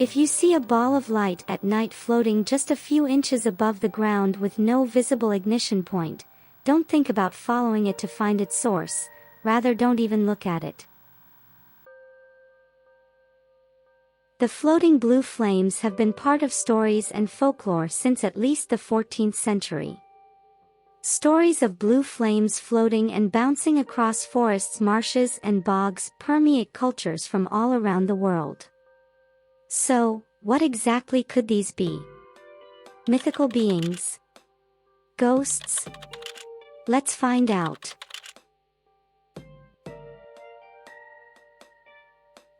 If you see a ball of light at night floating just a few inches above the ground with no visible ignition point, don't think about following it to find its source, rather don't even look at it. The floating blue flames have been part of stories and folklore since at least the 14th century. Stories of blue flames floating and bouncing across forests, marshes, and bogs permeate cultures from all around the world. So, what exactly could these be? Mythical beings? Ghosts? Let's find out.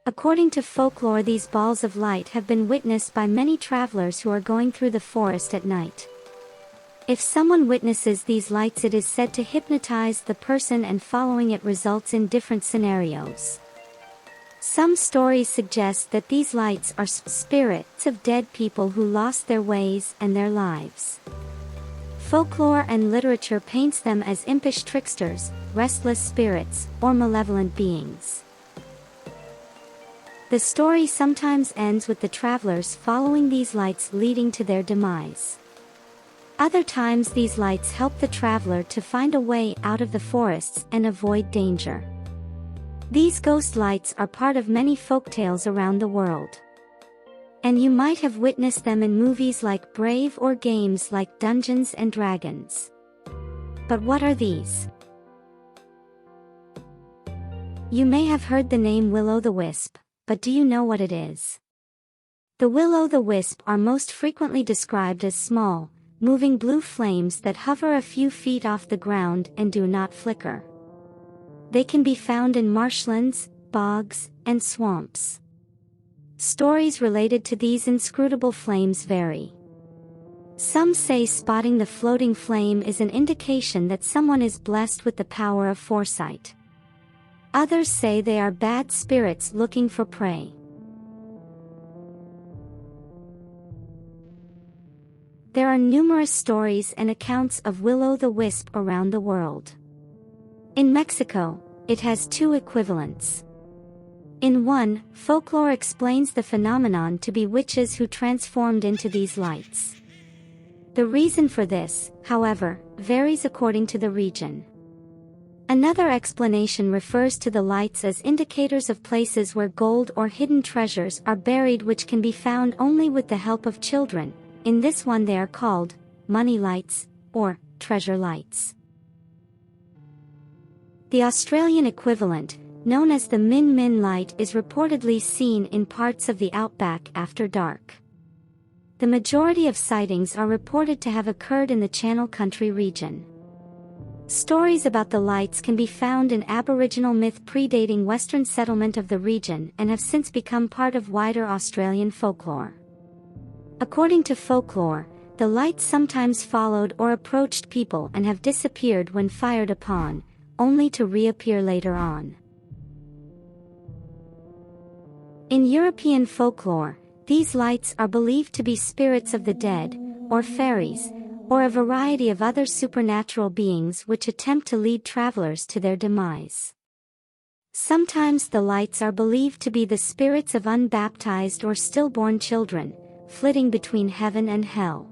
According to folklore, these balls of light have been witnessed by many travelers who are going through the forest at night. If someone witnesses these lights, it is said to hypnotize the person, and following it results in different scenarios. Some stories suggest that these lights are spirits of dead people who lost their ways and their lives. Folklore and literature paints them as impish tricksters, restless spirits, or malevolent beings. The story sometimes ends with the travelers following these lights leading to their demise. Other times these lights help the traveler to find a way out of the forests and avoid danger. These ghost lights are part of many folktales around the world. And you might have witnessed them in movies like Brave or games like Dungeons and Dragons. But what are these? You may have heard the name Will-o'-the-Wisp, but do you know what it is? The will-o'-the-wisp are most frequently described as small, moving blue flames that hover a few feet off the ground and do not flicker. They can be found in marshlands, bogs, and swamps. Stories related to these inscrutable flames vary. Some say spotting the floating flame is an indication that someone is blessed with the power of foresight. Others say they are bad spirits looking for prey. There are numerous stories and accounts of will-o'-the-wisp around the world. In Mexico, it has two equivalents. In one, folklore explains the phenomenon to be witches who transformed into these lights. The reason for this, however, varies according to the region. Another explanation refers to the lights as indicators of places where gold or hidden treasures are buried, which can be found only with the help of children. In this one they are called money lights or treasure lights. The Australian equivalent, known as the Min Min light, is reportedly seen in parts of the outback after dark. The majority of sightings are reported to have occurred in the Channel Country region. Stories about the lights can be found in Aboriginal myth predating Western settlement of the region and have since become part of wider Australian folklore. According to folklore, the lights sometimes followed or approached people and have disappeared when fired upon, only to reappear later on. In European folklore, these lights are believed to be spirits of the dead, or fairies, or a variety of other supernatural beings which attempt to lead travelers to their demise. Sometimes the lights are believed to be the spirits of unbaptized or stillborn children, flitting between heaven and hell.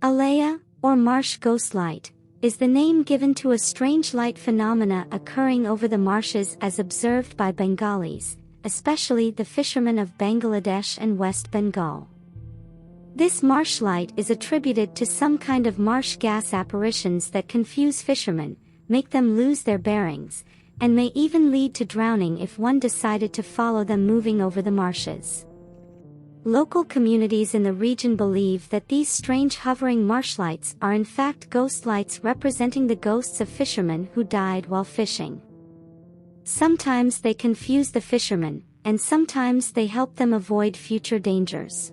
Alaya, or marsh ghost light, is the name given to a strange light phenomena occurring over the marshes as observed by Bengalis, especially the fishermen of Bangladesh and West Bengal. This marsh light is attributed to some kind of marsh gas apparitions that confuse fishermen, make them lose their bearings, and may even lead to drowning if one decided to follow them moving over the marshes. Local communities in the region believe that these strange hovering marshlights are in fact ghost lights representing the ghosts of fishermen who died while fishing. Sometimes they confuse the fishermen, and sometimes they help them avoid future dangers.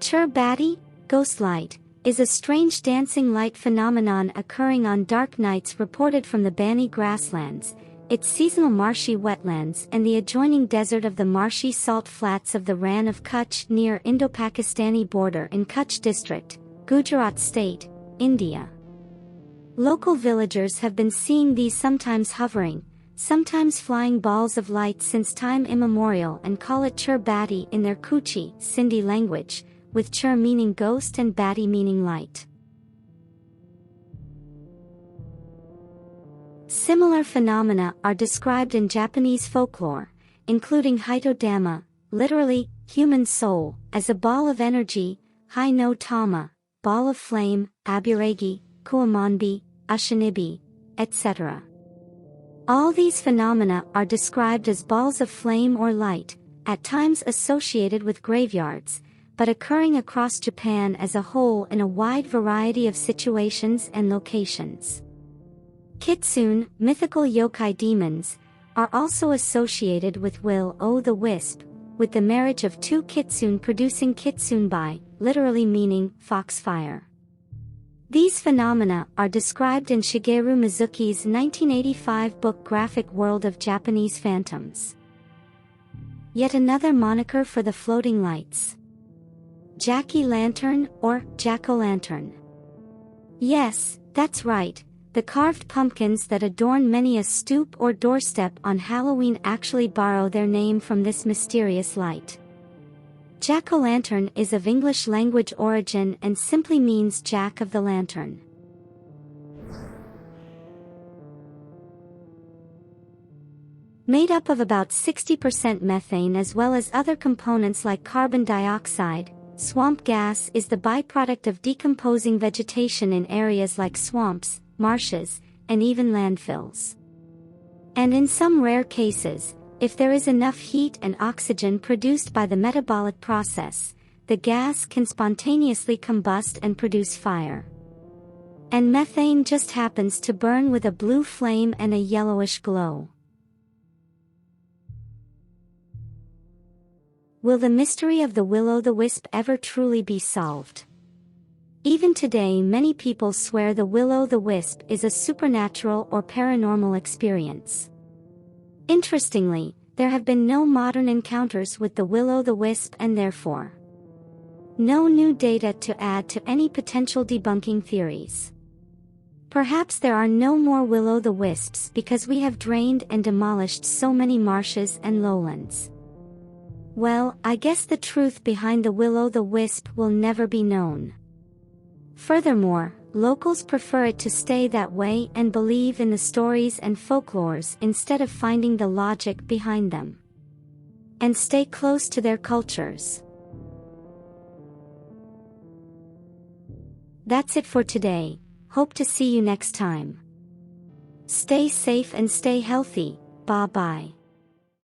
Chur Bati, ghost light, is a strange dancing light phenomenon occurring on dark nights reported from the Bani grasslands, its seasonal marshy wetlands, and the adjoining desert of the marshy salt flats of the Rann of Kutch near Indo-Pakistani border in Kutch district, Gujarat state, India. Local villagers have been seeing these sometimes hovering, sometimes flying balls of light since time immemorial, and call it Chur Bati in their Kuchi, Sindhi language, with Chur meaning ghost and Bati meaning light. Similar phenomena are described in Japanese folklore, including Hitodama, literally, human soul, as a ball of energy, Hai no Tama, ball of flame, Aburagi, Kuamanbi, Ashinibi, etc. All these phenomena are described as balls of flame or light, at times associated with graveyards, but occurring across Japan as a whole in a wide variety of situations and locations. Kitsune, mythical yokai demons, are also associated with will-o'-the-wisp, with the marriage of two kitsune producing kitsunebai, literally meaning foxfire. These phenomena are described in Shigeru Mizuki's 1985 book Graphic World of Japanese Phantoms. Yet another moniker for the floating lights. Jack-o'-lantern or jack-o'-lantern. Yes, that's right. The carved pumpkins that adorn many a stoop or doorstep on Halloween actually borrow their name from this mysterious light. Jack-o'-lantern is of English language origin and simply means Jack of the Lantern. Made up of about 60% methane as well as other components like carbon dioxide, swamp gas is the byproduct of decomposing vegetation in areas like swamps, marshes, and even landfills. And in some rare cases, if there is enough heat and oxygen produced by the metabolic process, the gas can spontaneously combust and produce fire. And methane just happens to burn with a blue flame and a yellowish glow. Will the mystery of the will-o'-the-wisp ever truly be solved? Even today many people swear the will-o'-the-wisp is a supernatural or paranormal experience. Interestingly, there have been no modern encounters with the will-o'-the-wisp and therefore no new data to add to any potential debunking theories. Perhaps there are no more will-o'-the-wisps because we have drained and demolished so many marshes and lowlands. Well, I guess the truth behind the will-o'-the-wisp will never be known. Furthermore, locals prefer it to stay that way and believe in the stories and folklores instead of finding the logic behind them. And stay close to their cultures. That's it for today. Hope to see you next time. Stay safe and stay healthy. Bye-bye.